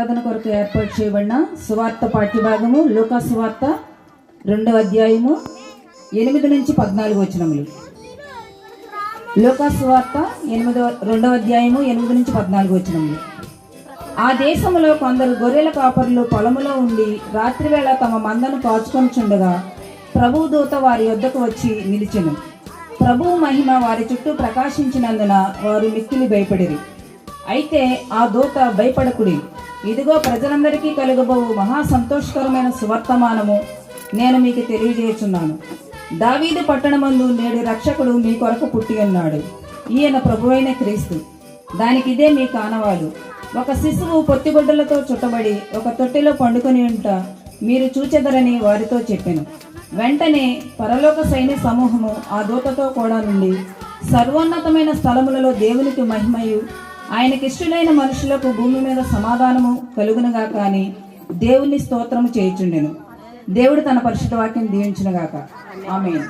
ఆరాధన కొరకు ఏర్పాటు చేయబడిన సువార్త పాఠ్యభాగము లూకా సువార్త 2వ అధ్యాయము 8 నుంచి 14 వచనములు. లూకా సువార్త 2వ అధ్యాయము 8 నుంచి 14 వచనములు. ఆ దేశములో కొందరు గొర్రెల కాపరులు పొలములో ఉండి రాత్రివేళ తమ మందను కాచుకొనుచుండగా ప్రభువు దూత వారి యొద్దకు వచ్చి నిలిచెను. ప్రభువు మహిమ వారి చుట్టూ ప్రకాశించినందున వారు మిక్కిలి భయపడిరి. అయితే ఆ దూత, భయపడకుడి, ఇదిగో ప్రజలందరికీ కలుగబోవు మహా సంతోషకరమైన సువర్తమానము నేను మీకు తెలియజేయుచున్నాను. దావీదు పట్టణమందు నేడు రక్షకుడు మీ కొరకు పుట్టి ఉన్నాడు. ఈయన ప్రభువైన క్రీస్తు. దానికి ఇదే మీ కానవాలు. ఒక శిశువు పొత్తిగుడ్డలతో చుట్టబడి ఒక తొట్టిలో పండుకొని ఉంట మీరు చూచెదరని వారితో చెప్పెను. వెంటనే పరలోక సైన్య సమూహము ఆ దూతతో కూడా నుండి సర్వోన్నతమైన స్థలములలో దేవునికి మహిమయు ఆయనకిష్టులైన మనుషులకు భూమి మీద సమాధానము కలుగునుగా కానీ దేవుని స్తోత్రము చేయుచుండెను. దేవుడు తన పరిశుద్ధ వాక్యం దీవించునుగాక. ఆమేన్.